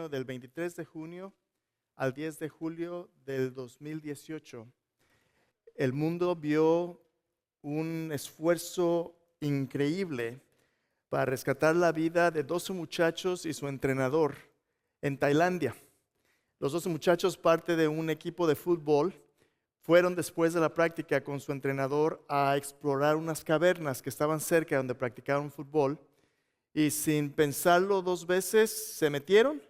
del 23 de junio al 10 de julio del 2018, el mundo vio un esfuerzo increíble para rescatar la vida de 12 muchachos y su entrenador en Tailandia. Los 12 muchachos, parte de un equipo de fútbol, fueron después de la práctica con su entrenador a explorar unas cavernas que estaban cerca de donde practicaron fútbol, y sin pensarlo dos veces se metieron,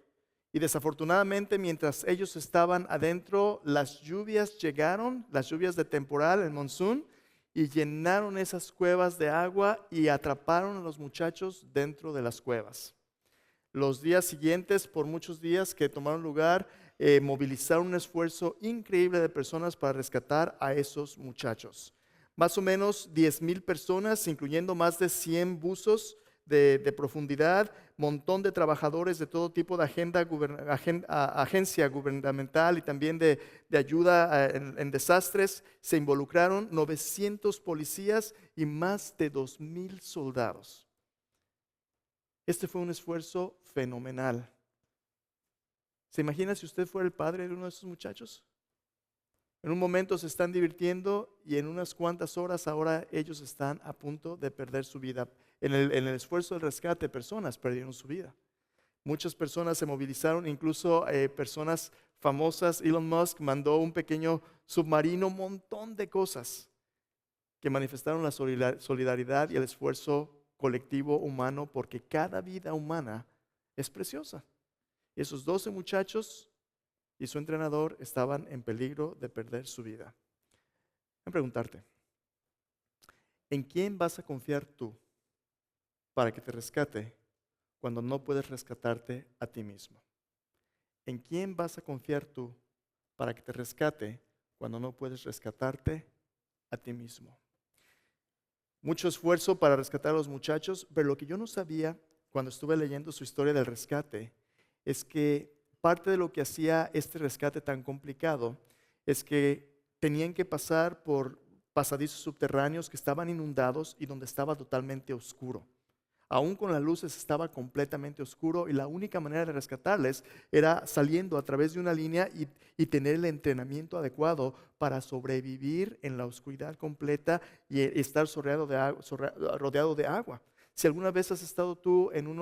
y desafortunadamente mientras ellos estaban adentro, las lluvias llegaron, las lluvias de temporal, el monzón, y llenaron esas cuevas de agua y atraparon a los muchachos dentro de las cuevas. Los días siguientes, por muchos días que tomaron lugar, movilizaron un esfuerzo increíble de personas para rescatar a esos muchachos. Más o menos 10,000 personas, incluyendo más de 100 buzos de profundidad, montón de trabajadores de todo tipo de agencia gubernamental y también de ayuda en desastres. Se involucraron 900 policías y más de 2,000 soldados. Este fue un esfuerzo fenomenal. ¿Se imagina si usted fuera el padre de uno de esos muchachos? En un momento se están divirtiendo y en unas cuantas horas ahora ellos están a punto de perder su vida. En el esfuerzo del rescate, personas perdieron su vida. Muchas personas se movilizaron, incluso personas famosas. Elon Musk mandó un pequeño submarino, un montón de cosas que manifestaron la solidaridad y el esfuerzo colectivo humano, porque cada vida humana es preciosa. Y esos 12 muchachos y su entrenador estaban en peligro de perder su vida. Voy a preguntarte, ¿en quién vas a confiar tú para que te rescate cuando no puedes rescatarte a ti mismo? ¿En quién vas a confiar tú para que te rescate cuando no puedes rescatarte a ti mismo? Mucho esfuerzo para rescatar a los muchachos, pero lo que yo no sabía cuando estuve leyendo su historia del rescate es que parte de lo que hacía este rescate tan complicado es que tenían que pasar por pasadizos subterráneos que estaban inundados y donde estaba totalmente oscuro. Aún con las luces estaba completamente oscuro y la única manera de rescatarles era saliendo a través de una línea y tener el entrenamiento adecuado para sobrevivir en la oscuridad completa y estar rodeado de agua. Si alguna vez has estado tú en un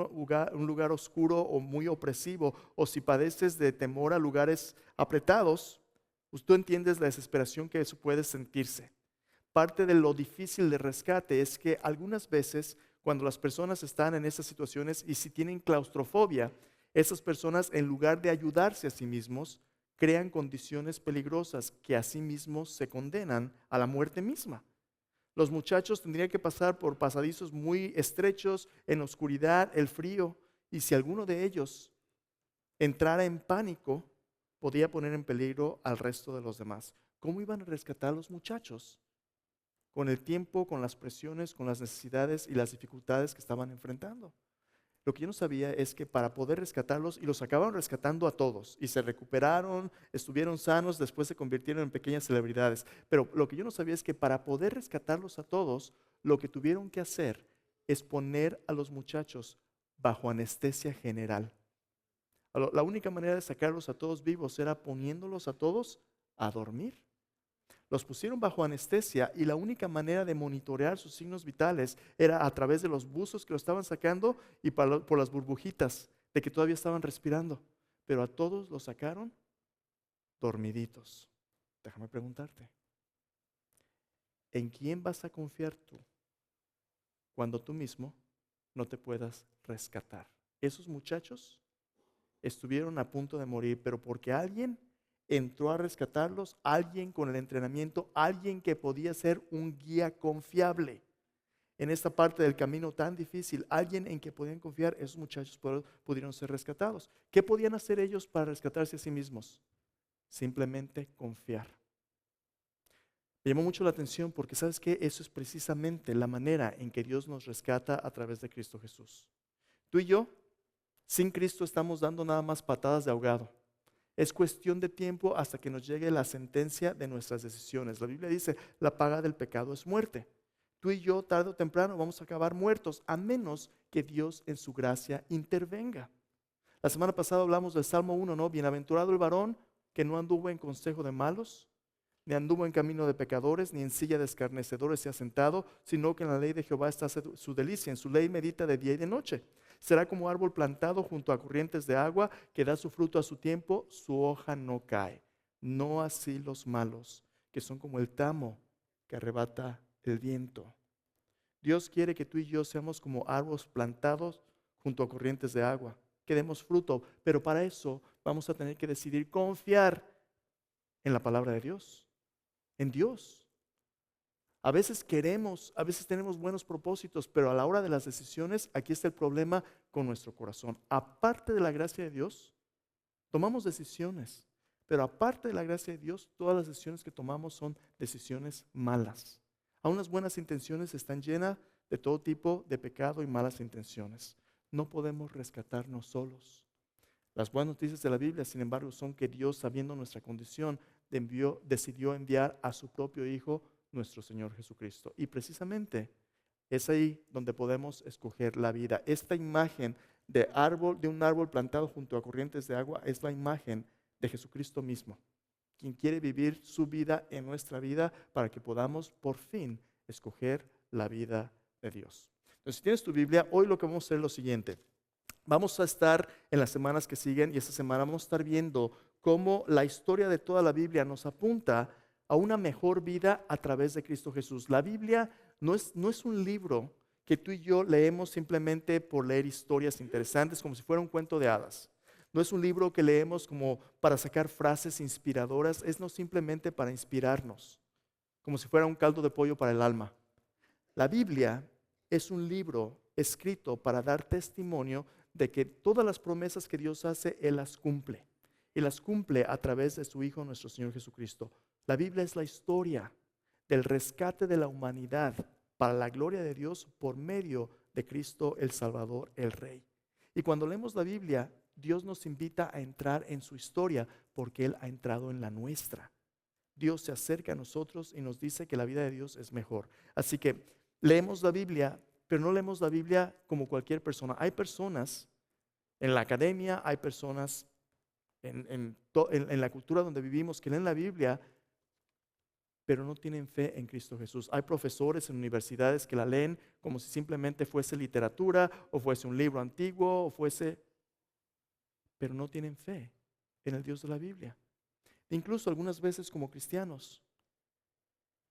lugar oscuro o muy opresivo, o si padeces de temor a lugares apretados, pues tú entiendes la desesperación que eso puede sentirse. Parte de lo difícil de rescate es que algunas veces cuando las personas están en esas situaciones y si tienen claustrofobia, esas personas en lugar de ayudarse a sí mismos, crean condiciones peligrosas que a sí mismos se condenan a la muerte misma. Los muchachos tendrían que pasar por pasadizos muy estrechos, en oscuridad, el frío, y si alguno de ellos entrara en pánico, podía poner en peligro al resto de los demás. ¿Cómo iban a rescatar a los muchachos? Con el tiempo, con las presiones, con las necesidades y las dificultades que estaban enfrentando. Lo que yo no sabía es que para poder rescatarlos, y los acabaron rescatando a todos, y se recuperaron, estuvieron sanos, después se convirtieron en pequeñas celebridades. Pero lo que yo no sabía es que para poder rescatarlos a todos, lo que tuvieron que hacer es poner a los muchachos bajo anestesia general. La única manera de sacarlos a todos vivos era poniéndolos a todos a dormir. Los pusieron bajo anestesia y la única manera de monitorear sus signos vitales era a través de los buzos que lo estaban sacando y por las burbujitas de que todavía estaban respirando. Pero a todos los sacaron dormiditos. Déjame preguntarte, ¿en quién vas a confiar tú cuando tú mismo no te puedas rescatar? Esos muchachos estuvieron a punto de morir, pero porque alguien entró a rescatarlos, alguien con el entrenamiento, alguien que podía ser un guía confiable en esta parte del camino tan difícil, alguien en que podían confiar, esos muchachos pudieron ser rescatados. ¿Qué podían hacer ellos para rescatarse a sí mismos? Simplemente confiar. Me llamó mucho la atención porque ¿sabes qué? Eso es precisamente la manera en que Dios nos rescata a través de Cristo Jesús. Tú y yo, sin Cristo, estamos dando nada más patadas de ahogado. Es cuestión de tiempo hasta que nos llegue la sentencia de nuestras decisiones. La Biblia dice, la paga del pecado es muerte. tú y yo tarde o temprano vamos a acabar muertos, a menos que Dios en su gracia intervenga. La semana pasada hablamos del Salmo 1, ¿no? Bienaventurado el varón que no anduvo en consejo de malos, ni anduvo en camino de pecadores, ni en silla de escarnecedores se ha sentado, sino que en la ley de Jehová está su delicia, en su ley medita de día y de noche. Será como árbol plantado junto a corrientes de agua, que da su fruto a su tiempo, su hoja no cae. No así los malos, que son como el tamo que arrebata el viento. Dios quiere que tú y yo seamos como árboles plantados junto a corrientes de agua, que demos fruto, pero para eso vamos a tener que decidir confiar en la palabra de Dios, en Dios. A veces tenemos buenos propósitos, pero a la hora de las decisiones, aquí está el problema con nuestro corazón. Aparte de la gracia de Dios, tomamos decisiones, pero aparte de la gracia de Dios, todas las decisiones que tomamos son decisiones malas. Aún las buenas intenciones están llenas de todo tipo de pecado y malas intenciones. No podemos rescatarnos solos. Las buenas noticias de la Biblia, sin embargo, son que Dios, sabiendo nuestra condición, decidió enviar a su propio Hijo, nuestro Señor Jesucristo. Y precisamente es ahí donde podemos escoger la vida. Esta imagen de un árbol plantado junto a corrientes de agua, es la imagen de Jesucristo mismo, quien quiere vivir su vida en nuestra vida para que podamos por fin escoger la vida de Dios. Entonces, si tienes tu Biblia, hoy lo que vamos a hacer es lo siguiente. Vamos a estar en las semanas que siguen y esta semana vamos a estar viendo cómo la historia de toda la Biblia nos apunta a una mejor vida a través de Cristo Jesús. La Biblia no es un libro que tú y yo leemos simplemente por leer historias interesantes, como si fuera un cuento de hadas. No es un libro que leemos como para sacar frases inspiradoras, es no simplemente para inspirarnos, como si fuera un caldo de pollo para el alma. La Biblia es un libro escrito para dar testimonio de que todas las promesas que Dios hace, Él las cumple. Y las cumple a través de su Hijo, nuestro Señor Jesucristo. La Biblia es la historia del rescate de la humanidad para la gloria de Dios por medio de Cristo el Salvador, el Rey. Y cuando leemos la Biblia, Dios nos invita a entrar en su historia porque Él ha entrado en la nuestra. Dios se acerca a nosotros y nos dice que la vida de Dios es mejor. Así que leemos la Biblia, pero no leemos la Biblia como cualquier persona. Hay personas en la academia, hay personas en la cultura donde vivimos que leen la Biblia, pero no tienen fe en Cristo Jesús. Hay profesores en universidades que la leen como si simplemente fuese literatura o fuese un libro antiguo pero no tienen fe en el Dios de la Biblia. Incluso algunas veces como cristianos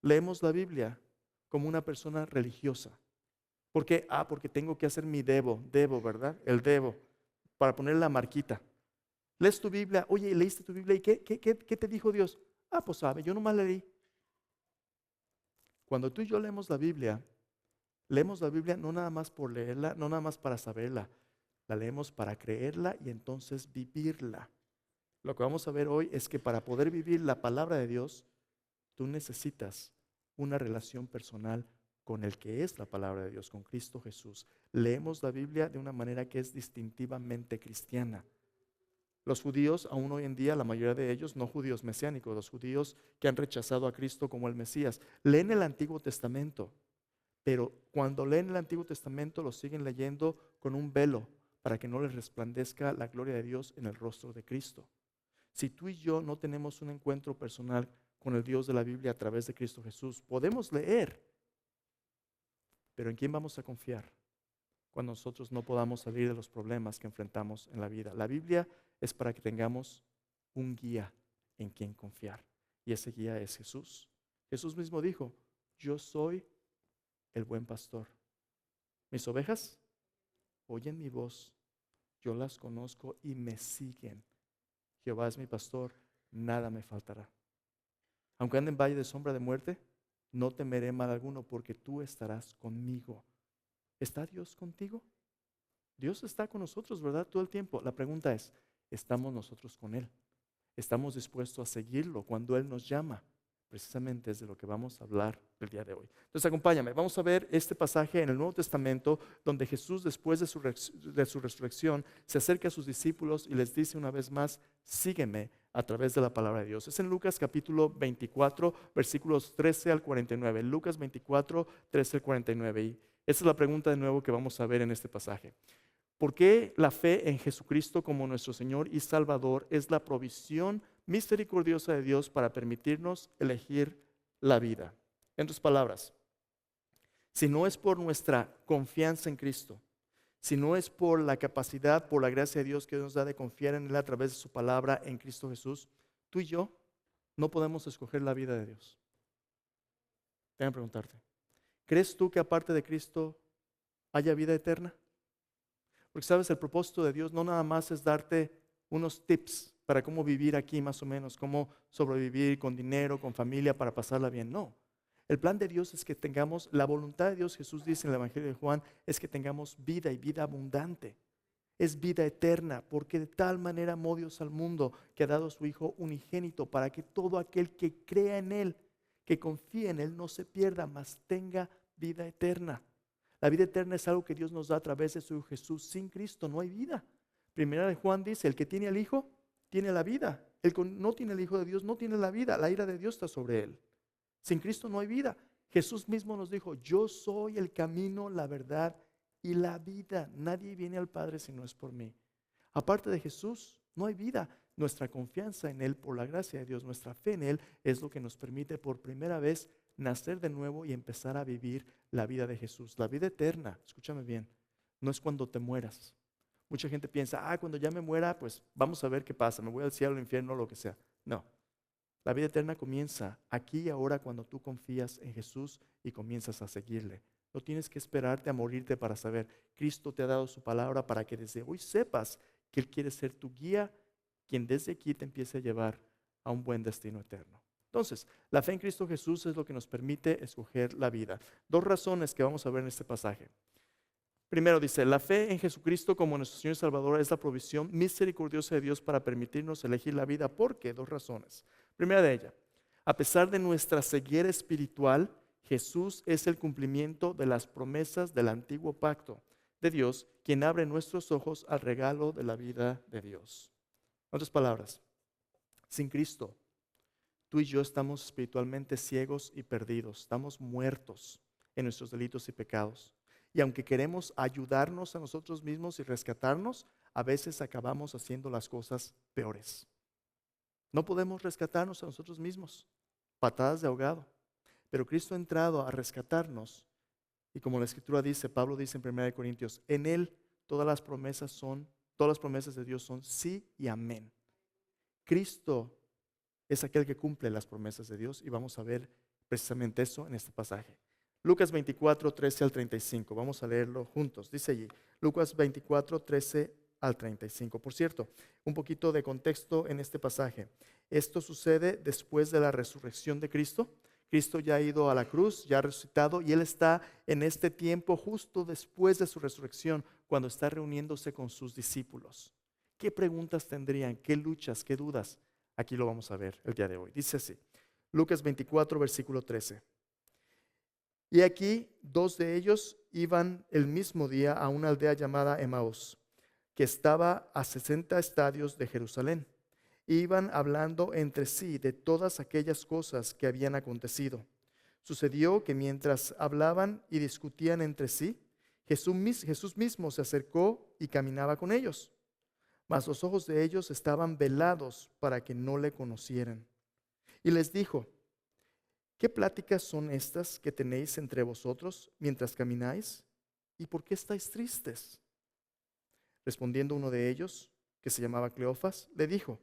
leemos la Biblia como una persona religiosa. ¿Por qué? Porque tengo que hacer mi debo, ¿verdad? El debo, para poner la marquita. Lees tu Biblia, oye, ¿leíste tu Biblia? ¿Y qué te dijo Dios? Pues sabe, yo nomás leí. Cuando tú y yo leemos la Biblia no nada más por leerla, no nada más para saberla, la leemos para creerla y entonces vivirla. Lo que vamos a ver hoy es que para poder vivir la palabra de Dios, tú necesitas una relación personal con el que es la palabra de Dios, con Cristo Jesús. Leemos la Biblia de una manera que es distintivamente cristiana. Los judíos, aún hoy en día, la mayoría de ellos, no judíos mesiánicos, los judíos que han rechazado a Cristo como el Mesías, leen el Antiguo Testamento, pero cuando leen el Antiguo Testamento lo siguen leyendo con un velo para que no les resplandezca la gloria de Dios en el rostro de Cristo. Si tú y yo no tenemos un encuentro personal con el Dios de la Biblia a través de Cristo Jesús, podemos leer, pero ¿en quién vamos a confiar cuando nosotros no podamos salir de los problemas que enfrentamos en la vida? La Biblia es para que tengamos un guía en quien confiar, y ese guía es Jesús. Jesús mismo dijo: yo soy el buen pastor. Mis ovejas oyen mi voz, yo las conozco y me siguen. Jehová es mi pastor, nada me faltará. Aunque ande en valle de sombra de muerte, no temeré mal alguno, porque tú estarás conmigo. ¿Está Dios contigo? Dios está con nosotros, ¿verdad? Todo el tiempo. La pregunta es, ¿estamos nosotros con Él? ¿Estamos dispuestos a seguirlo cuando Él nos llama? precisamente es de lo que vamos a hablar el día de hoy. Entonces acompáñame, vamos a ver este pasaje en el Nuevo Testamento donde Jesús, después de su resurrección, se acerca a sus discípulos y les dice una vez más: sígueme a través de la palabra de Dios. Es en Lucas capítulo 24, versículos 13 al 49. Lucas 24, 13 al 49. Y esa es la pregunta de nuevo que vamos a ver en este pasaje. ¿Por qué la fe en Jesucristo como nuestro Señor y Salvador es la provisión misericordiosa de Dios para permitirnos elegir la vida? En otras palabras, si no es por nuestra confianza en Cristo, si no es por la capacidad, por la gracia de Dios que nos da de confiar en Él a través de su palabra en Cristo Jesús, tú y yo no podemos escoger la vida de Dios. Déjame preguntarte, ¿crees tú que aparte de Cristo haya vida eterna? Porque sabes, el propósito de Dios no nada más es darte unos tips para cómo vivir aquí más o menos, cómo sobrevivir con dinero, con familia, para pasarla bien. No. El plan de Dios es que tengamos, la voluntad de Dios, Jesús dice en el Evangelio de Juan, es que tengamos vida y vida abundante. Es vida eterna, porque de tal manera amó Dios al mundo que ha dado a su Hijo unigénito para que todo aquel que crea en Él, que confíe en Él, no se pierda, mas tenga vida eterna. La vida eterna es algo que Dios nos da a través de su Hijo Jesús. Sin Cristo no hay vida. Primera de Juan dice: el que tiene al Hijo, tiene la vida. El que no tiene el Hijo de Dios, no tiene la vida. La ira de Dios está sobre él. Sin Cristo no hay vida. Jesús mismo nos dijo: yo soy el camino, la verdad y la vida. Nadie viene al Padre si no es por mí. Aparte de Jesús, no hay vida. Nuestra confianza en Él, por la gracia de Dios, nuestra fe en Él, es lo que nos permite por primera vez nacer de nuevo y empezar a vivir la vida de Jesús. La vida eterna, escúchame bien, no es cuando te mueras. Mucha gente piensa: cuando ya me muera, pues vamos a ver qué pasa, me voy al cielo, al infierno, lo que sea. No, la vida eterna comienza aquí y ahora cuando tú confías en Jesús y comienzas a seguirle. No tienes que esperarte a morirte para saber. Cristo te ha dado su palabra para que desde hoy sepas que Él quiere ser tu guía, quien desde aquí te empiece a llevar a un buen destino eterno. Entonces, la fe en Cristo Jesús es lo que nos permite escoger la vida. Dos razones que vamos a ver en este pasaje. Primero dice: la fe en Jesucristo como nuestro Señor y Salvador es la provisión misericordiosa de Dios para permitirnos elegir la vida. ¿Por qué? Dos razones. Primera de ellas, a pesar de nuestra ceguera espiritual, Jesús es el cumplimiento de las promesas del antiguo pacto de Dios, quien abre nuestros ojos al regalo de la vida de Dios. En otras palabras, sin Cristo, tú y yo estamos espiritualmente ciegos y perdidos. Estamos muertos en nuestros delitos y pecados. Y aunque queremos ayudarnos a nosotros mismos y rescatarnos, a veces acabamos haciendo las cosas peores. No podemos rescatarnos a nosotros mismos. Patadas de ahogado. Pero Cristo ha entrado a rescatarnos. Y como la Escritura dice, Pablo dice en 1 Corintios, en Él todas las promesas de Dios son sí y amén. Cristo es aquel que cumple las promesas de Dios y vamos a ver precisamente eso en este pasaje. Lucas 24, 13 al 35. Vamos a leerlo juntos. Dice allí, Lucas 24, 13 al 35. Por cierto, un poquito de contexto en este pasaje. Esto sucede después de la resurrección de Cristo. Cristo ya ha ido a la cruz, ya ha resucitado, y Él está en este tiempo justo después de su resurrección, cuando está reuniéndose con sus discípulos. ¿Qué preguntas tendrían? ¿Qué luchas? ¿Qué dudas? Aquí lo vamos a ver el día de hoy. Dice así, Lucas 24, versículo 13. Y aquí 2 de ellos iban el mismo día a una aldea llamada Emaús, que estaba a 60 estadios de Jerusalén. Iban hablando entre sí de todas aquellas cosas que habían acontecido. Sucedió que mientras hablaban y discutían entre sí, Jesús mismo se acercó y caminaba con ellos. Mas los ojos de ellos estaban velados para que no le conocieran. Y les dijo: ¿qué pláticas son estas que tenéis entre vosotros mientras camináis? ¿Y por qué estáis tristes? Respondiendo uno de ellos, que se llamaba Cleofas, le dijo: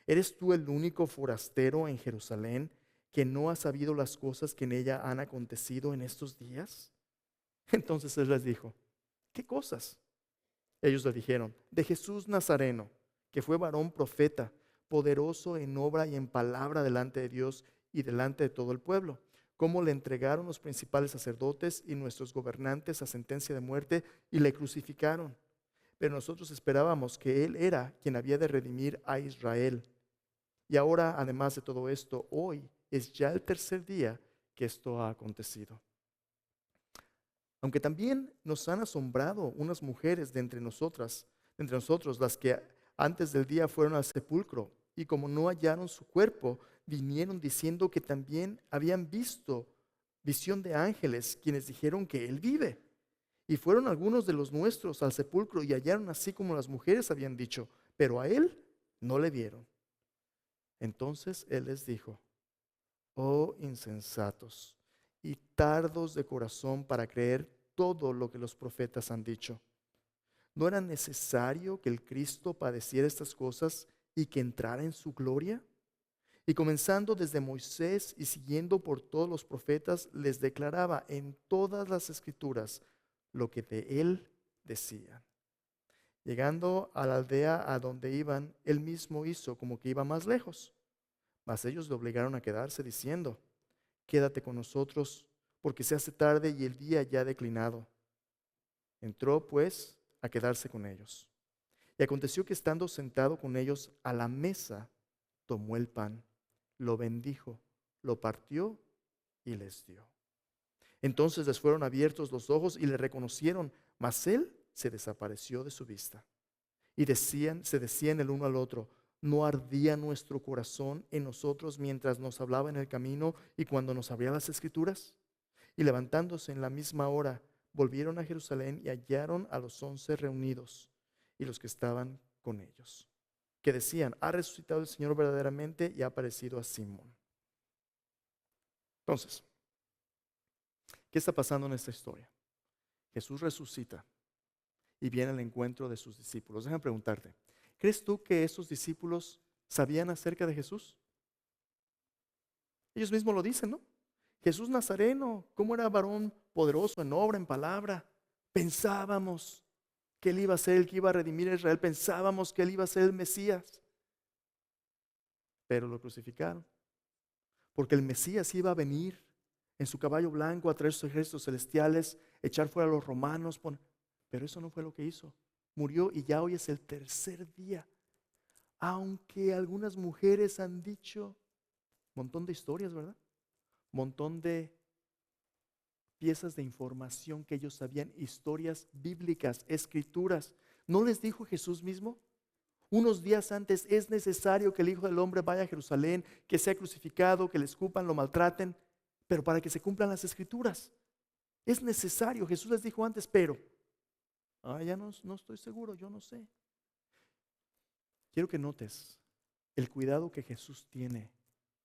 ¿eres tú el único forastero en Jerusalén que no ha sabido las cosas que en ella han acontecido en estos días? Entonces él les dijo: ¿qué cosas? Ellos le dijeron: de Jesús Nazareno, que fue varón profeta, poderoso en obra y en palabra delante de Dios y delante de todo el pueblo, cómo le entregaron los principales sacerdotes y nuestros gobernantes a sentencia de muerte y le crucificaron. Pero nosotros esperábamos que Él era quien había de redimir a Israel. Y ahora, además de todo esto, hoy es ya el tercer día que esto ha acontecido. Aunque también nos han asombrado unas mujeres de entre nosotros, las que antes del día fueron al sepulcro, y como no hallaron su cuerpo, vinieron diciendo que también habían visto visión de ángeles, quienes dijeron que él vive. Y fueron algunos de los nuestros al sepulcro y hallaron así como las mujeres habían dicho, pero a él no le vieron. Entonces él les dijo: oh insensatos y tardos de corazón para creer todo lo que los profetas han dicho. ¿No era necesario que el Cristo padeciera estas cosas y que entrara en su gloria? Y comenzando desde Moisés y siguiendo por todos los profetas, les declaraba en todas las escrituras lo que de él decían. Llegando a la aldea a donde iban, él mismo hizo como que iba más lejos. Mas ellos le obligaron a quedarse, diciendo: quédate con nosotros, porque se hace tarde y el día ya ha declinado. Entró pues a quedarse con ellos. Y aconteció que estando sentado con ellos a la mesa, tomó el pan, lo bendijo, lo partió y les dio. Entonces les fueron abiertos los ojos y le reconocieron, mas él se desapareció de su vista. Y se decían el uno al otro: ¿no ardía nuestro corazón en nosotros mientras nos hablaba en el camino y cuando nos abría las escrituras? Y levantándose en la misma hora, volvieron a Jerusalén y hallaron a los 11 reunidos y los que estaban con ellos, que decían: ha resucitado el Señor verdaderamente y ha aparecido a Simón. Entonces, ¿qué está pasando en esta historia? Jesús resucita y viene al encuentro de sus discípulos. Déjame preguntarte, ¿crees tú que esos discípulos sabían acerca de Jesús? Ellos mismos lo dicen, ¿no? Jesús Nazareno, ¿cómo era varón poderoso en obra, en palabra? Pensábamos que él iba a ser el que iba a redimir a Israel. Pensábamos que él iba a ser el Mesías. Pero lo crucificaron. Porque el Mesías iba a venir en su caballo blanco a traer sus ejércitos celestiales, echar fuera a los romanos. Pero eso no fue lo que hizo. Murió y ya hoy es el tercer día. Aunque algunas mujeres han dicho un montón de historias, ¿verdad? Montón de piezas de información que ellos sabían, historias bíblicas, escrituras. ¿No les dijo Jesús mismo? Unos días antes: es necesario que el Hijo del Hombre vaya a Jerusalén, que sea crucificado, que le escupan, lo maltraten, pero para que se cumplan las escrituras. Es necesario. Jesús les dijo antes, pero ya no estoy seguro, yo no sé. Quiero que notes el cuidado que Jesús tiene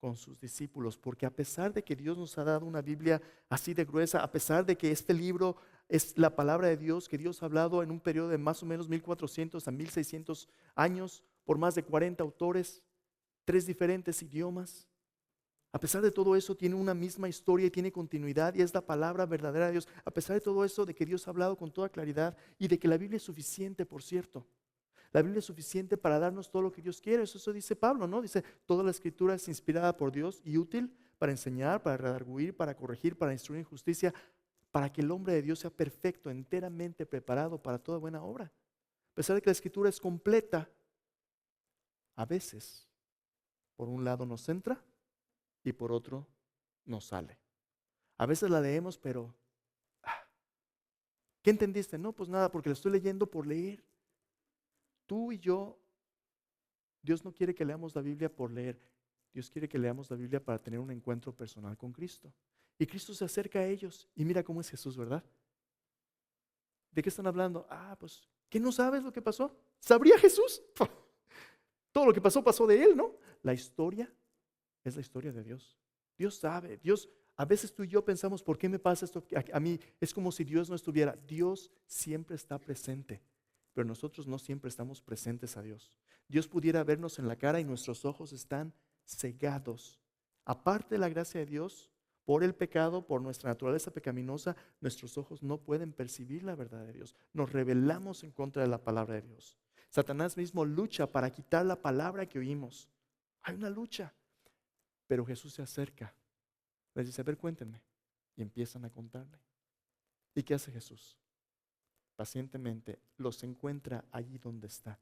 con sus discípulos, porque a pesar de que Dios nos ha dado una Biblia así de gruesa, a pesar de que este libro es la palabra de Dios, que Dios ha hablado en un periodo de más o menos 1400 a 1600 años, por más de 40 autores, 3 diferentes idiomas, a pesar de todo eso tiene una misma historia y tiene continuidad y es la palabra verdadera de Dios. A pesar de todo eso, de que Dios ha hablado con toda claridad y de que la Biblia es suficiente, por cierto. La Biblia es suficiente para darnos todo lo que Dios quiere. Eso dice Pablo, ¿no? Dice: toda la escritura es inspirada por Dios y útil para enseñar, para redarguir, para corregir, para instruir en justicia, para que el hombre de Dios sea perfecto, enteramente preparado para toda buena obra. A pesar de que la escritura es completa, a veces, por un lado nos entra y por otro nos sale. A veces la leemos, pero ¿qué entendiste? No, pues nada, porque la estoy leyendo por leer. Tú y yo, Dios no quiere que leamos la Biblia por leer. Dios quiere que leamos la Biblia para tener un encuentro personal con Cristo. Y Cristo se acerca a ellos. Y mira cómo es Jesús, ¿verdad? ¿De qué están hablando? Pues, ¿qué no sabes lo que pasó? ¿Sabría Jesús? Todo lo que pasó, pasó de él, ¿no? La historia es la historia de Dios. Dios sabe. Dios, a veces tú y yo pensamos: ¿por qué me pasa esto a mí? Es como si Dios no estuviera. Dios siempre está presente, pero nosotros no siempre estamos presentes a Dios. Dios pudiera vernos en la cara y nuestros ojos están cegados. Aparte de la gracia de Dios, por el pecado, por nuestra naturaleza pecaminosa, nuestros ojos no pueden percibir la verdad de Dios. Nos rebelamos en contra de la palabra de Dios. Satanás mismo lucha para quitar la palabra que oímos. Hay una lucha. Pero Jesús se acerca, les dice: a ver, cuéntenme. Y empiezan a contarle. ¿Y qué hace Jesús? Pacientemente los encuentra allí donde está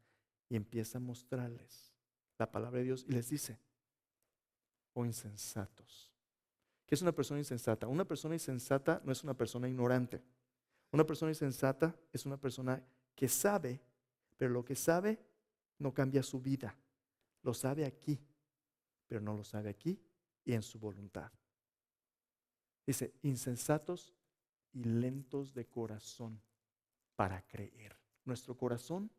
y empieza a mostrarles la palabra de Dios y les dice: o insensatos. ¿Qué es una persona insensata? Una persona insensata no es una persona ignorante. Una persona insensata es una persona que sabe, pero lo que sabe no cambia su vida. Lo sabe aquí, pero no lo sabe aquí y en su voluntad. Dice, insensatos y lentos de corazón para creer. Nuestro corazón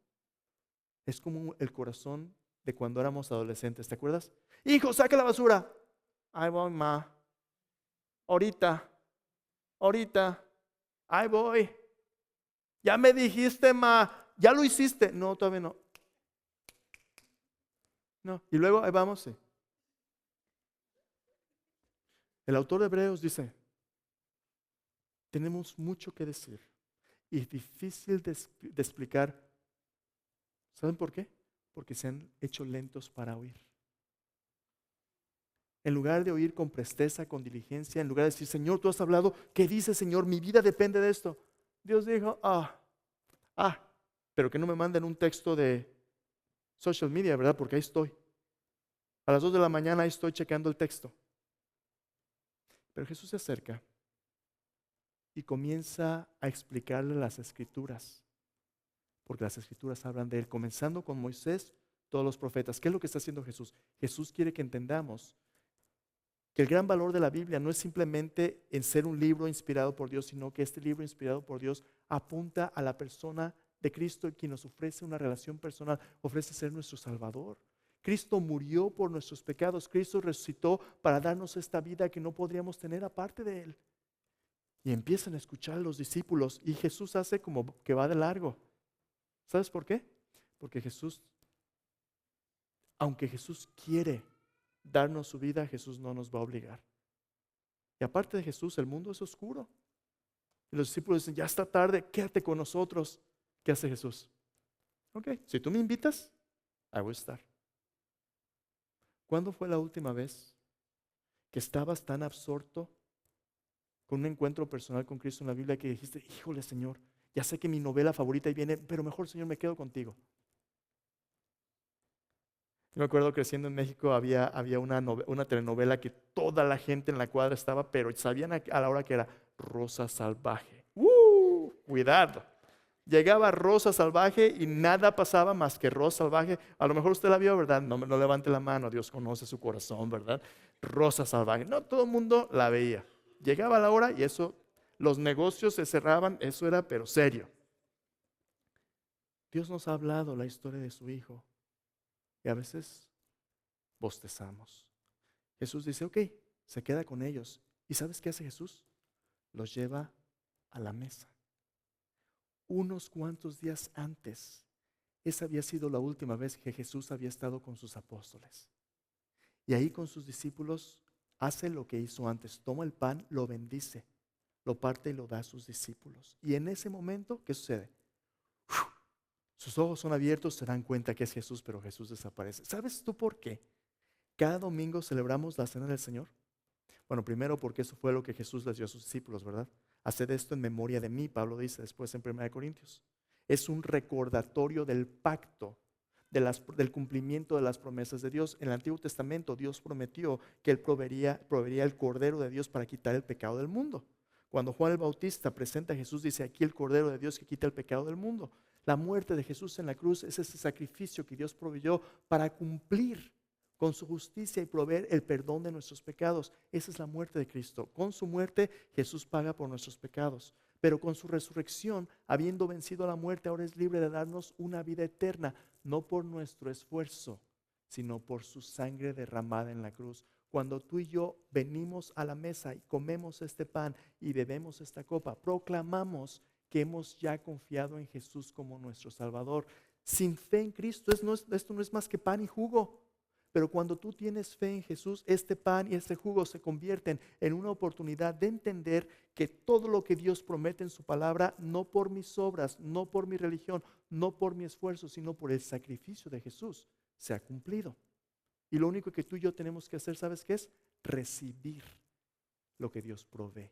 es como el corazón de cuando éramos adolescentes. ¿Te acuerdas? Hijo, saca la basura. Ahí voy, ma. Ahorita, ahí voy. Ya me dijiste, ma. Ya lo hiciste. No, todavía no. No. Y luego, ahí vamos. Sí. El autor de Hebreos dice, tenemos mucho que decir y es difícil de explicar. ¿Saben por qué? Porque se han hecho lentos para oír. En lugar de oír con presteza, con diligencia, en lugar de decir, Señor, tú has hablado, ¿qué dices, Señor? Mi vida depende de esto. Dios dijo, pero que no me manden un texto de social media, ¿verdad? Porque ahí estoy. A las 2 de la mañana ahí estoy checando el texto. Pero Jesús se acerca y comienza a explicarle las Escrituras, porque las Escrituras hablan de Él, comenzando con Moisés, todos los profetas. ¿Qué es lo que está haciendo Jesús? Jesús quiere que entendamos que el gran valor de la Biblia no es simplemente en ser un libro inspirado por Dios, sino que este libro inspirado por Dios apunta a la persona de Cristo, quien nos ofrece una relación personal, ofrece ser nuestro Salvador. Cristo murió por nuestros pecados, Cristo resucitó para darnos esta vida que no podríamos tener aparte de Él. Y empiezan a escuchar a los discípulos y Jesús hace como que va de largo. ¿Sabes por qué? Porque Jesús, aunque Jesús quiere darnos su vida, Jesús no nos va a obligar. Y aparte de Jesús, el mundo es oscuro. Y los discípulos dicen, ya está tarde, quédate con nosotros. ¿Qué hace Jesús? Ok, si tú me invitas, I will estar. ¿Cuándo fue la última vez que estabas tan absorto con un encuentro personal con Cristo en la Biblia que dijiste, híjole Señor, ya sé que mi novela favorita viene, pero mejor Señor me quedo contigo? Yo me acuerdo creciendo en México había una telenovela que toda la gente en la cuadra estaba, pero sabían a la hora que era Rosa Salvaje. Cuidado. Llegaba Rosa Salvaje y nada pasaba más que Rosa Salvaje. A lo mejor usted la vio, ¿verdad? No levante la mano, Dios conoce su corazón, ¿verdad? Rosa Salvaje. No, todo el mundo la veía. Llegaba la hora y eso, los negocios se cerraban, eso era pero serio. Dios nos ha hablado la historia de su Hijo. Y a veces bostezamos. Jesús dice, ok, se queda con ellos. ¿Y sabes qué hace Jesús? Los lleva a la mesa. Unos cuantos días antes, esa había sido la última vez que Jesús había estado con sus apóstoles. Y ahí con sus discípulos hace lo que hizo antes. Toma el pan, lo bendice, lo parte y lo da a sus discípulos. Y en ese momento, ¿qué sucede? Sus ojos son abiertos, se dan cuenta que es Jesús, pero Jesús desaparece. ¿Sabes tú por qué cada domingo celebramos la cena del Señor? Bueno, primero porque eso fue lo que Jesús les dio a sus discípulos, ¿verdad? Haced esto en memoria de mí, Pablo dice después en 1 Corintios. Es un recordatorio del pacto, del cumplimiento de las promesas de Dios. En el Antiguo Testamento Dios prometió que Él proveería el Cordero de Dios para quitar el pecado del mundo. Cuando Juan el Bautista presenta a Jesús, dice aquí el Cordero de Dios que quita el pecado del mundo. La muerte de Jesús en la cruz es ese sacrificio que Dios proveyó para cumplir con su justicia y proveer el perdón de nuestros pecados. Esa es la muerte de Cristo. Con su muerte Jesús paga por nuestros pecados. Pero con su resurrección, habiendo vencido a la muerte, ahora es libre de darnos una vida eterna, no por nuestro esfuerzo, sino por su sangre derramada en la cruz. Cuando tú y yo venimos a la mesa y comemos este pan y bebemos esta copa, proclamamos que hemos ya confiado en Jesús como nuestro Salvador. Sin fe en Cristo, esto no es más que pan y jugo. Pero cuando tú tienes fe en Jesús, este pan y este jugo se convierten en una oportunidad de entender que todo lo que Dios promete en su palabra, no por mis obras, no por mi religión, no por mi esfuerzo, sino por el sacrificio de Jesús, se ha cumplido. Y lo único que tú y yo tenemos que hacer, ¿sabes qué es? Recibir lo que Dios provee.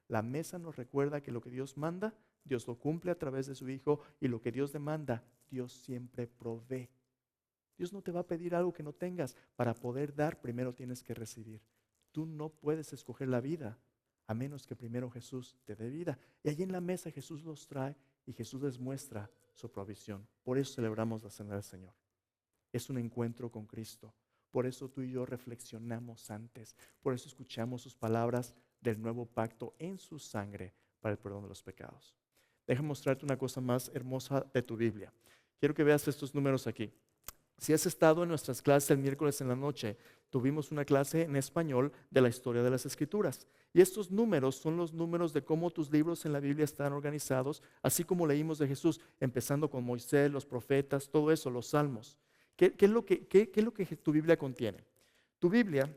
La mesa nos recuerda que lo que Dios manda, Dios lo cumple a través de su Hijo, y lo que Dios demanda, Dios siempre provee. Dios no te va a pedir algo que no tengas. Para poder dar, primero tienes que recibir. Tú no puedes escoger la vida a menos que primero Jesús te dé vida. Y allí en la mesa Jesús los trae y Jesús les muestra su provisión. Por eso celebramos la Cena del Señor. Es un encuentro con Cristo. Por eso tú y yo reflexionamos antes. Por eso escuchamos sus palabras del nuevo pacto en su sangre para el perdón de los pecados. Déjame mostrarte una cosa más hermosa de tu Biblia. Quiero que veas estos números aquí. Si has estado en nuestras clases el miércoles en la noche, tuvimos una clase en español de la historia de las Escrituras. Y estos números son los números de cómo tus libros en la Biblia están organizados, así como leímos de Jesús, empezando con Moisés, los profetas, todo eso, los salmos. ¿Qué es lo que tu Biblia contiene? Tu Biblia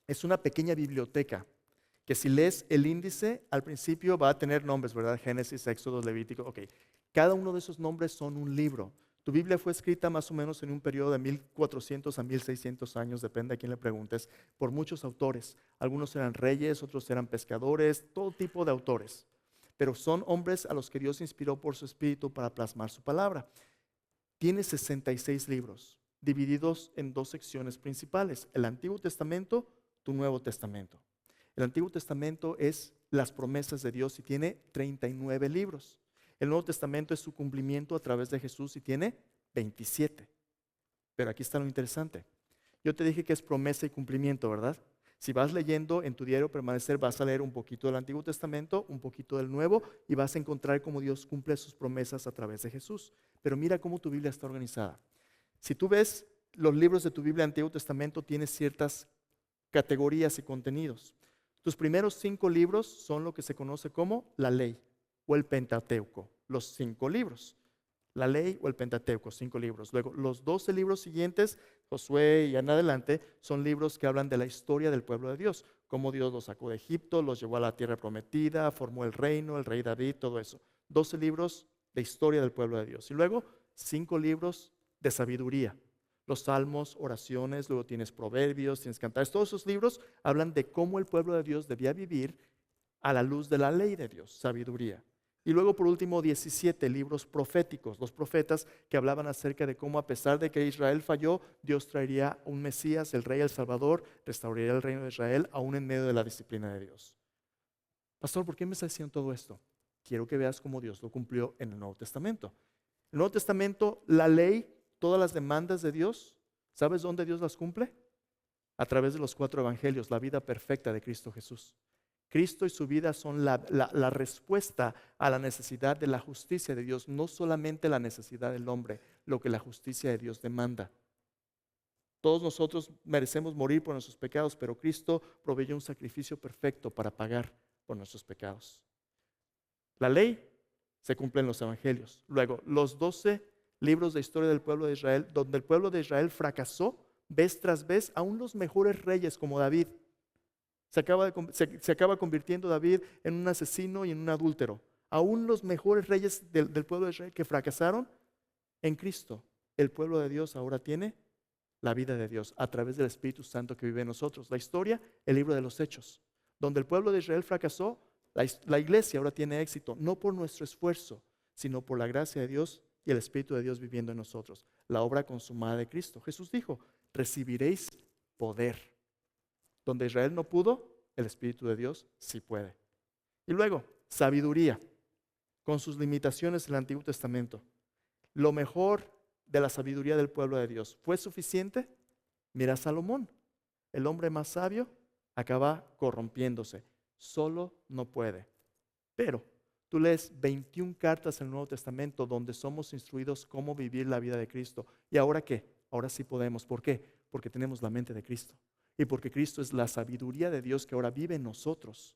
es una pequeña biblioteca que si lees el índice, al principio va a tener nombres, ¿verdad? Génesis, Éxodo, Levítico. Ok, cada uno de esos nombres son un libro. Tu Biblia fue escrita más o menos en un periodo de 1400 a 1600 años, depende a quién le preguntes, por muchos autores. Algunos eran reyes, otros eran pescadores, todo tipo de autores. Pero son hombres a los que Dios inspiró por su espíritu para plasmar su palabra. Tiene 66 libros, divididos en dos secciones principales: el Antiguo Testamento, tu Nuevo Testamento. El Antiguo Testamento es las promesas de Dios y tiene 39 libros. El Nuevo Testamento es su cumplimiento a través de Jesús y tiene 27. Pero aquí está lo interesante. Yo te dije que es promesa y cumplimiento, ¿verdad? Si vas leyendo en tu diario Permanecer, vas a leer un poquito del Antiguo Testamento, un poquito del Nuevo, y vas a encontrar cómo Dios cumple sus promesas a través de Jesús. Pero mira cómo tu Biblia está organizada. Si tú ves los libros de tu Biblia Antiguo Testamento, tienes ciertas categorías y contenidos. Tus primeros 5 libros son lo que se conoce como la ley o el Pentateuco, los 5 libros. La ley o el Pentateuco, 5 libros. Luego, los 12 libros siguientes, Josué y en adelante, son libros que hablan de la historia del pueblo de Dios. Cómo Dios los sacó de Egipto, los llevó a la tierra prometida, formó el reino, el rey David, todo eso. 12 libros de historia del pueblo de Dios. Y luego, 5 libros de sabiduría. Los salmos, oraciones, luego tienes proverbios, tienes cantares. Todos esos libros hablan de cómo el pueblo de Dios debía vivir a la luz de la ley de Dios, sabiduría. Y luego por último 17 libros proféticos, los profetas que hablaban acerca de cómo a pesar de que Israel falló, Dios traería un Mesías, el Rey, el Salvador, restauraría el reino de Israel aún en medio de la disciplina de Dios. Pastor, ¿por qué me está diciendo todo esto? Quiero que veas cómo Dios lo cumplió en el Nuevo Testamento. El Nuevo Testamento, la ley, todas las demandas de Dios, ¿sabes dónde Dios las cumple? A través de los 4 evangelios, la vida perfecta de Cristo Jesús. Cristo y su vida son la respuesta a la necesidad de la justicia de Dios, no solamente la necesidad del hombre, lo que la justicia de Dios demanda. Todos nosotros merecemos morir por nuestros pecados, pero Cristo proveyó un sacrificio perfecto para pagar por nuestros pecados. La ley se cumple en los evangelios. Luego, los 12 libros de historia del pueblo de Israel, donde el pueblo de Israel fracasó vez tras vez, aún los mejores reyes como David. Se acaba convirtiendo David en un asesino y en un adúltero. Aún los mejores reyes del pueblo de Israel que fracasaron, en Cristo, el pueblo de Dios ahora tiene la vida de Dios a través del Espíritu Santo que vive en nosotros. La historia, el libro de los Hechos. Donde el pueblo de Israel fracasó, la iglesia ahora tiene éxito, no por nuestro esfuerzo, sino por la gracia de Dios y el Espíritu de Dios viviendo en nosotros. La obra consumada de Cristo. Jesús dijo, recibiréis poder. Donde Israel no pudo, el Espíritu de Dios sí puede. Y luego, sabiduría, con sus limitaciones del Antiguo Testamento. Lo mejor de la sabiduría del pueblo de Dios. ¿Fue suficiente? Mira a Salomón, el hombre más sabio, acaba corrompiéndose. Solo no puede. Pero tú lees 21 cartas en el Nuevo Testamento donde somos instruidos cómo vivir la vida de Cristo. ¿Y ahora qué? Ahora sí podemos. ¿Por qué? Porque tenemos la mente de Cristo. Y porque Cristo es la sabiduría de Dios que ahora vive en nosotros.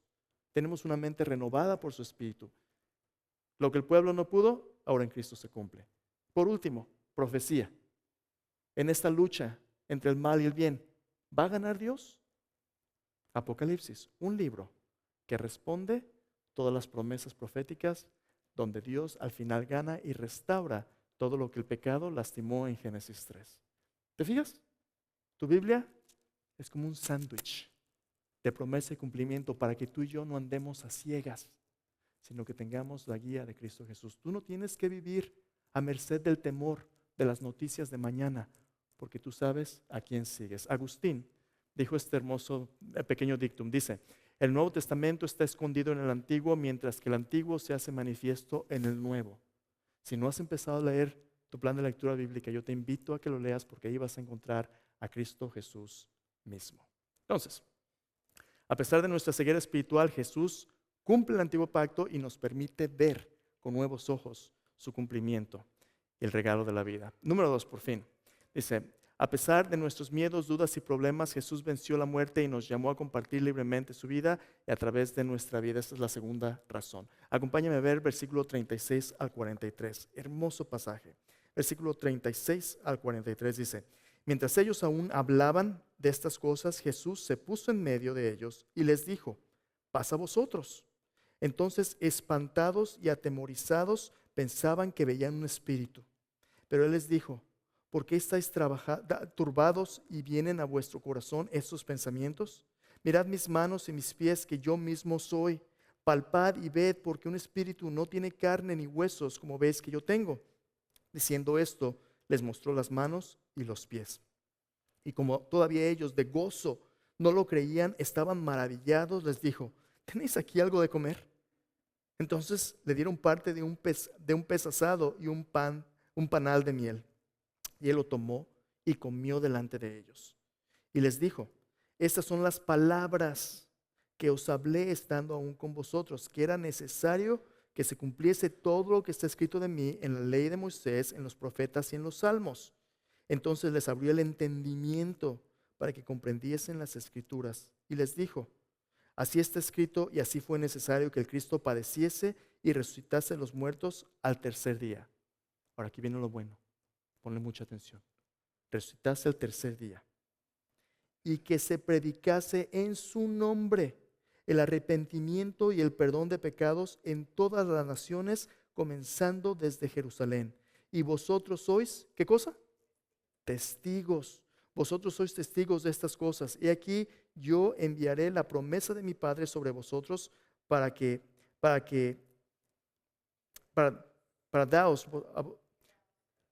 Tenemos una mente renovada por su Espíritu. Lo que el pueblo no pudo, ahora en Cristo se cumple. Por último, profecía. En esta lucha entre el mal y el bien, ¿va a ganar Dios? Apocalipsis, un libro que responde todas las promesas proféticas, donde Dios al final gana y restaura todo lo que el pecado lastimó en Génesis 3. ¿Te fijas? Tu Biblia es como un sándwich de promesa y cumplimiento para que tú y yo no andemos a ciegas, sino que tengamos la guía de Cristo Jesús. Tú no tienes que vivir a merced del temor de las noticias de mañana, porque tú sabes a quién sigues. Agustín dijo este hermoso pequeño dictum. Dice, el Nuevo Testamento está escondido en el Antiguo, mientras que el Antiguo se hace manifiesto en el Nuevo. Si no has empezado a leer tu plan de lectura bíblica, yo te invito a que lo leas porque ahí vas a encontrar a Cristo Jesús mismo. Entonces, a pesar de nuestra ceguera espiritual, Jesús cumple el antiguo pacto y nos permite ver con nuevos ojos su cumplimiento y el regalo de la vida. Número 2, por fin. Dice, a pesar de nuestros miedos, dudas y problemas, Jesús venció la muerte y nos llamó a compartir libremente su vida y a través de nuestra vida. Esta es la segunda razón. Acompáñame a ver versículo 36 al 43. Hermoso pasaje. Versículo 36 al 43 dice, mientras ellos aún hablaban de estas cosas, Jesús se puso en medio de ellos y les dijo, paz a vosotros. Entonces, espantados y atemorizados, pensaban que veían un espíritu. Pero Él les dijo, ¿por qué estáis turbados y vienen a vuestro corazón estos pensamientos? Mirad mis manos y mis pies, que yo mismo soy. Palpad y ved, porque un espíritu no tiene carne ni huesos, como veis que yo tengo. Diciendo esto, les mostró las manos y los pies. Y como todavía ellos de gozo no lo creían, estaban maravillados, les dijo, ¿tenéis aquí algo de comer? Entonces le dieron parte de un pez asado y un panal de miel. Y él lo tomó y comió delante de ellos. Y les dijo, estas son las palabras que os hablé estando aún con vosotros, que era necesario que se cumpliese todo lo que está escrito de mí en la ley de Moisés, en los profetas y en los salmos. Entonces les abrió el entendimiento para que comprendiesen las escrituras. Y les dijo, así está escrito y así fue necesario que el Cristo padeciese y resucitase de los muertos al tercer día. Ahora aquí viene lo bueno. Ponle mucha atención. Resucitase al tercer día. Y que se predicase en su nombre el arrepentimiento y el perdón de pecados en todas las naciones, comenzando desde Jerusalén. Y vosotros sois, ¿qué cosa? Testigos. Vosotros sois testigos de estas cosas. Y aquí yo enviaré la promesa de mi Padre sobre vosotros para daos,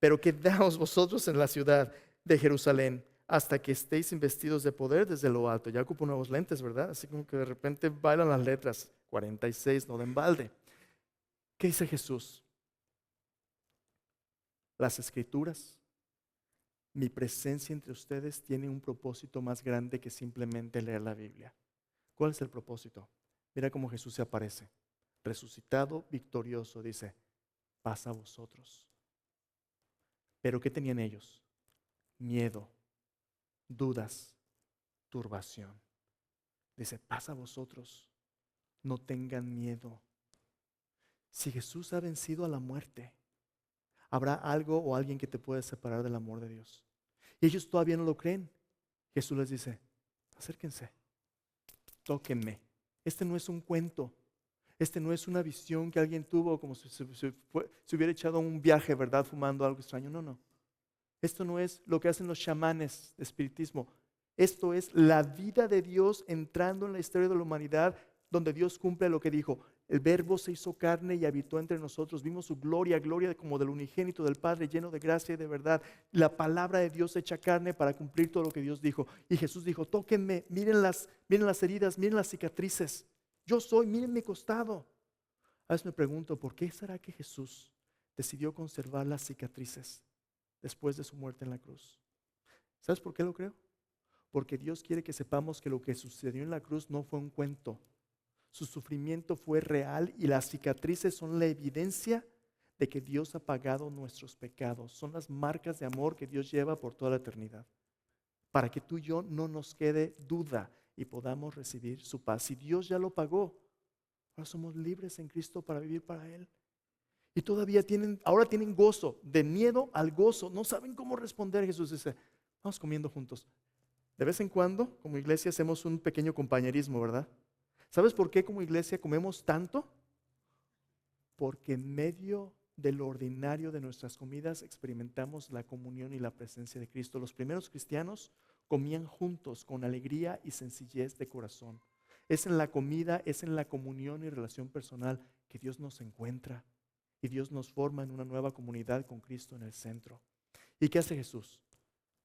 pero quedaos vosotros en la ciudad de Jerusalén hasta que estéis investidos de poder desde lo alto. Ya ocupo nuevos lentes, ¿verdad? Así como que de repente bailan las letras. 46, no de embalde. ¿Qué dice Jesús? Las escrituras, mi presencia entre ustedes tiene un propósito más grande que simplemente leer la Biblia. ¿Cuál es el propósito? Mira cómo Jesús se aparece. Resucitado, victorioso, dice, paz a vosotros. ¿Pero qué tenían ellos? Miedo, dudas, turbación. Dice, paz a vosotros, no tengan miedo. Si Jesús ha vencido a la muerte, ¿habrá algo o alguien que te pueda separar del amor de Dios? Y ellos todavía no lo creen. Jesús les dice, acérquense, tóquenme. Este no es un cuento. Este no es una visión que alguien tuvo como si se hubiera echado un viaje, ¿verdad? Fumando algo extraño. No, no. Esto no es lo que hacen los chamanes de espiritismo. Esto es la vida de Dios entrando en la historia de la humanidad, donde Dios cumple lo que dijo. El Verbo se hizo carne y habitó entre nosotros. Vimos su gloria, gloria como del unigénito del Padre, lleno de gracia y de verdad. La palabra de Dios hecha carne para cumplir todo lo que Dios dijo. Y Jesús dijo, tóquenme, miren las heridas, miren las cicatrices. Yo soy, miren mi costado. A veces me pregunto, ¿por qué será que Jesús decidió conservar las cicatrices después de su muerte en la cruz? ¿Sabes por qué lo creo? Porque Dios quiere que sepamos que lo que sucedió en la cruz no fue un cuento. Su sufrimiento fue real y las cicatrices son la evidencia de que Dios ha pagado nuestros pecados. Son las marcas de amor que Dios lleva por toda la eternidad. Para que tú y yo no nos quede duda y podamos recibir su paz. Si Dios ya lo pagó, ahora somos libres en Cristo para vivir para Él. Y todavía ahora tienen gozo, de miedo al gozo. No saben cómo responder. Jesús dice, vamos comiendo juntos. De vez en cuando, como iglesia, hacemos un pequeño compañerismo, ¿verdad? ¿Sabes por qué como iglesia comemos tanto? Porque en medio de lo ordinario de nuestras comidas experimentamos la comunión y la presencia de Cristo. Los primeros cristianos comían juntos con alegría y sencillez de corazón. Es en la comida, es en la comunión y relación personal que Dios nos encuentra y Dios nos forma en una nueva comunidad con Cristo en el centro. ¿Y qué hace Jesús?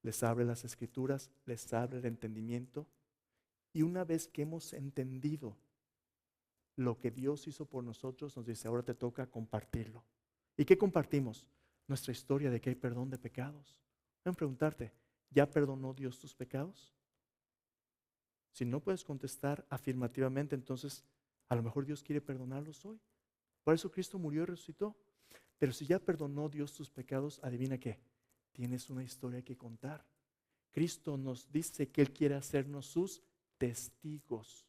les abre las escrituras, les abre el entendimiento. Y una vez que hemos entendido lo que Dios hizo por nosotros, nos dice, ahora te toca compartirlo. ¿Y qué compartimos? Nuestra historia de que hay perdón de pecados. Ven a preguntarte, ¿ya perdonó Dios tus pecados? Si no puedes contestar afirmativamente, entonces a lo mejor Dios quiere perdonarlos hoy. Por eso Cristo murió y resucitó. Pero si ya perdonó Dios tus pecados, adivina qué, tienes una historia que contar. Cristo nos dice que Él quiere hacernos sus testigos.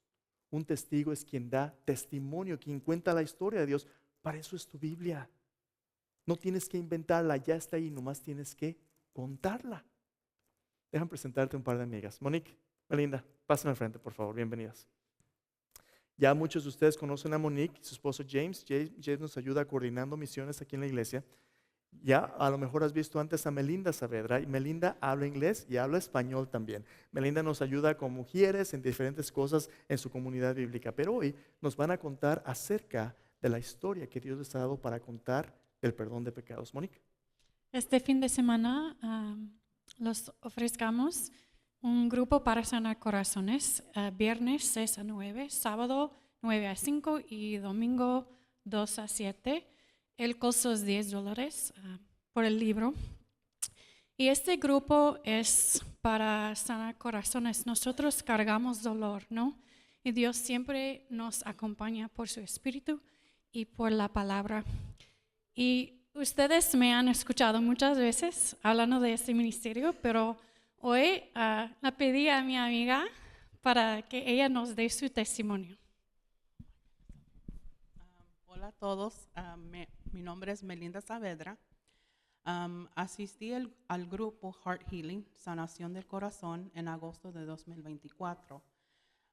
Un testigo es quien da testimonio, quien cuenta la historia de Dios. Para eso es tu Biblia. No tienes que inventarla, ya está ahí, nomás tienes que contarla. Déjame presentarte un par de amigas. Monique, Melinda, pasen al frente, por favor, bienvenidas. Ya muchos de ustedes conocen a Monique y su esposo James. James nos ayuda coordinando misiones aquí en la iglesia. Ya a lo mejor has visto antes a Melinda Saavedra, y Melinda habla inglés y habla español también. Melinda nos ayuda con mujeres en diferentes cosas en su comunidad bíblica, pero hoy nos van a contar acerca de la historia que Dios les ha dado para contar el perdón de pecados. Monique. Este fin de semana los ofrezcamos un grupo para sanar corazones, viernes 6 a 9, sábado 9 a 5 y domingo 2 a 7. El costo es $10 por el libro. Y este grupo es para sanar corazones. Nosotros cargamos dolor, ¿no? Y Dios siempre nos acompaña por su espíritu y por la palabra. Y ustedes me han escuchado muchas veces hablando de este ministerio, pero hoy le pedí a mi amiga para que ella nos dé su testimonio. Hola a todos, mi nombre es Melinda Saavedra. Asistí al grupo Heart Healing, Sanación del Corazón, en agosto de 2024.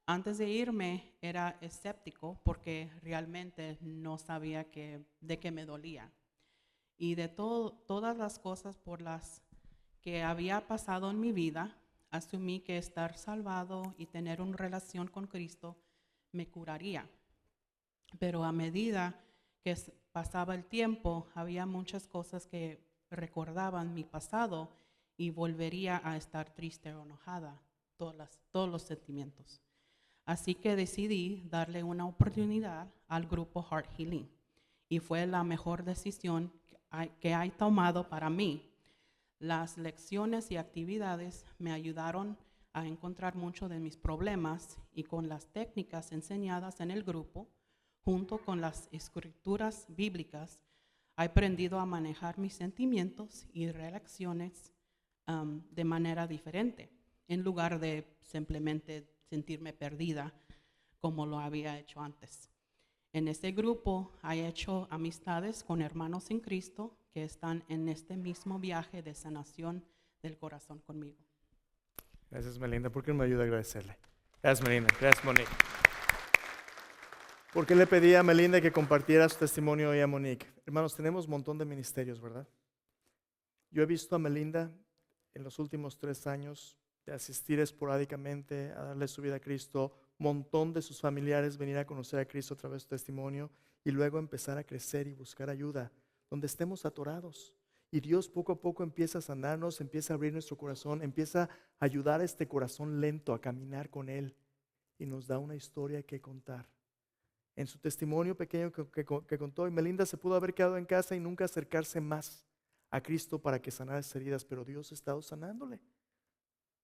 Antes de irme era escéptico porque realmente no sabía de qué me dolía. Y de todas las cosas por las que había pasado en mi vida, asumí que estar salvado y tener una relación con Cristo me curaría. Pero a medida que pasaba el tiempo, había muchas cosas que recordaban mi pasado y volvería a estar triste o enojada, todos los sentimientos. Así que decidí darle una oportunidad al grupo Heart Healing y fue la mejor decisión que he tomado para mí. Las lecciones y actividades me ayudaron a encontrar muchos de mis problemas y con las técnicas enseñadas en el grupo, junto con las escrituras bíblicas, he aprendido a manejar mis sentimientos y reacciones de manera diferente, en lugar de simplemente sentirme perdida como lo había hecho antes. En este grupo he hecho amistades con hermanos en Cristo que están en este mismo viaje de sanación del corazón conmigo. Gracias, Melinda. ¿Por qué no me ayuda a agradecerle? Gracias, Melinda. Gracias, Monique. ¿Por qué le pedí a Melinda que compartiera su testimonio hoy a Monique? Hermanos, tenemos un montón de ministerios, ¿verdad? Yo he visto a Melinda en los últimos 3 años de asistir esporádicamente a darle su vida a Cristo, montón de sus familiares venir a conocer a Cristo a través de su testimonio y luego empezar a crecer y buscar ayuda donde estemos atorados. Y Dios poco a poco empieza a sanarnos, empieza a abrir nuestro corazón, empieza a ayudar a este corazón lento a caminar con Él y nos da una historia que contar. En su testimonio pequeño que contó, y Melinda se pudo haber quedado en casa y nunca acercarse más a Cristo para que sanara esas heridas, pero Dios ha estado sanándole.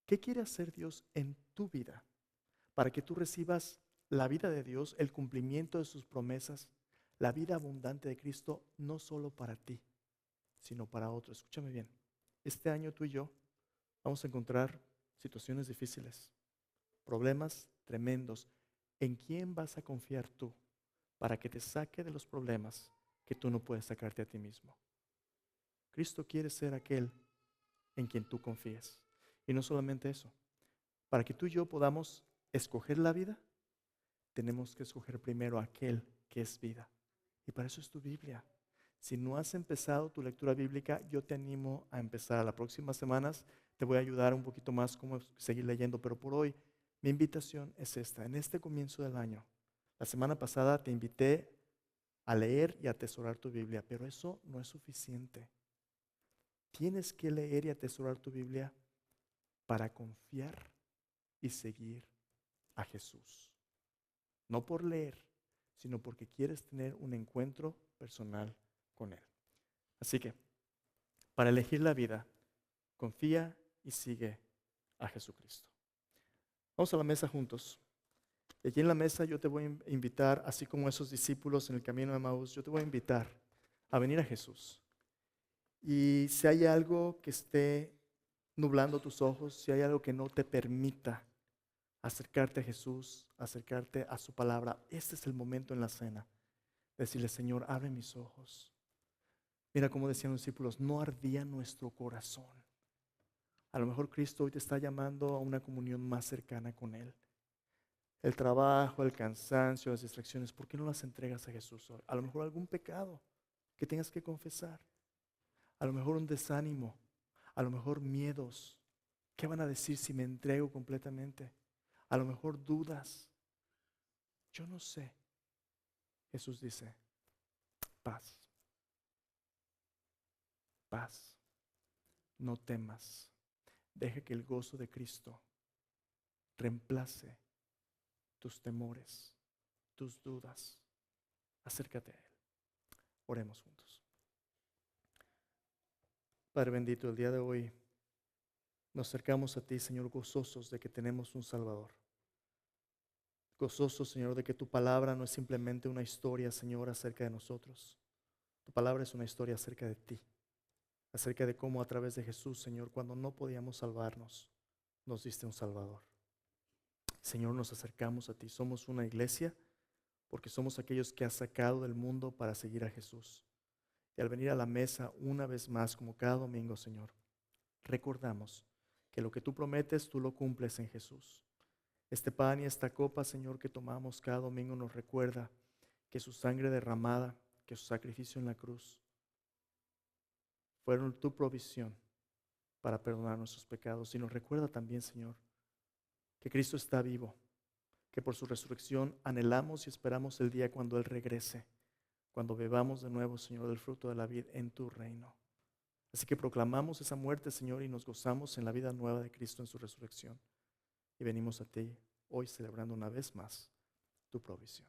¿Qué quiere hacer Dios en tu vida para que tú recibas la vida de Dios, el cumplimiento de sus promesas, la vida abundante de Cristo, no solo para ti, sino para otros? Escúchame bien, este año tú y yo vamos a encontrar situaciones difíciles, problemas tremendos. ¿En quién vas a confiar tú para que te saque de los problemas que tú no puedes sacarte a ti mismo? Cristo quiere ser aquel en quien tú confíes. Y no solamente eso, para que tú y yo podamos escoger la vida, tenemos que escoger primero aquel que es vida. Y para eso es tu Biblia. Si no has empezado tu lectura bíblica, yo te animo a empezar. Las próximas semanas te voy a ayudar un poquito más cómo seguir leyendo, pero por hoy mi invitación es esta. En este comienzo del año, la semana pasada te invité a leer y a atesorar tu Biblia, pero eso no es suficiente. Tienes que leer y atesorar tu Biblia para confiar y seguir a Jesús. No por leer, sino porque quieres tener un encuentro personal con Él. Así que, para elegir la vida, confía y sigue a Jesucristo. Vamos a la mesa juntos. Y aquí en la mesa yo te voy a invitar, así como esos discípulos en el camino de Emaús, yo te voy a invitar a venir a Jesús. Y si hay algo que esté nublando tus ojos, si hay algo que no te permita acercarte a Jesús, acercarte a su palabra, este es el momento en la cena. Decirle, Señor, abre mis ojos. Mira como decían los discípulos, no ardía nuestro corazón. A lo mejor Cristo hoy te está llamando a una comunión más cercana con Él. El trabajo, el cansancio, las distracciones, ¿por qué no las entregas a Jesús hoy? A lo mejor algún pecado que tengas que confesar. A lo mejor un desánimo. A lo mejor miedos. ¿Qué van a decir si me entrego completamente? A lo mejor dudas. Yo no sé. Jesús dice, paz. Paz. No temas. Deja que el gozo de Cristo reemplace tus temores, tus dudas. Acércate a Él. Oremos juntos. Padre bendito, el día de hoy nos acercamos a ti, Señor, gozosos de que tenemos un Salvador. Gozosos, Señor, de que tu palabra no es simplemente una historia, Señor, acerca de nosotros. Tu palabra es una historia acerca de ti. Acerca de cómo a través de Jesús, Señor, cuando no podíamos salvarnos, nos diste un Salvador. Señor, nos acercamos a ti. Somos una iglesia porque somos aquellos que has sacado del mundo para seguir a Jesús. Y al venir a la mesa una vez más, como cada domingo, Señor, recordamos que lo que tú prometes, tú lo cumples en Jesús. Este pan y esta copa, Señor, que tomamos cada domingo nos recuerda que su sangre derramada, que su sacrificio en la cruz, fueron tu provisión para perdonar nuestros pecados. Y nos recuerda también, Señor, que Cristo está vivo, que por su resurrección anhelamos y esperamos el día cuando Él regrese, cuando bebamos de nuevo, Señor, del fruto de la vid en tu reino. Así que proclamamos esa muerte, Señor, y nos gozamos en la vida nueva de Cristo en su resurrección. Y venimos a ti hoy celebrando una vez más tu provisión.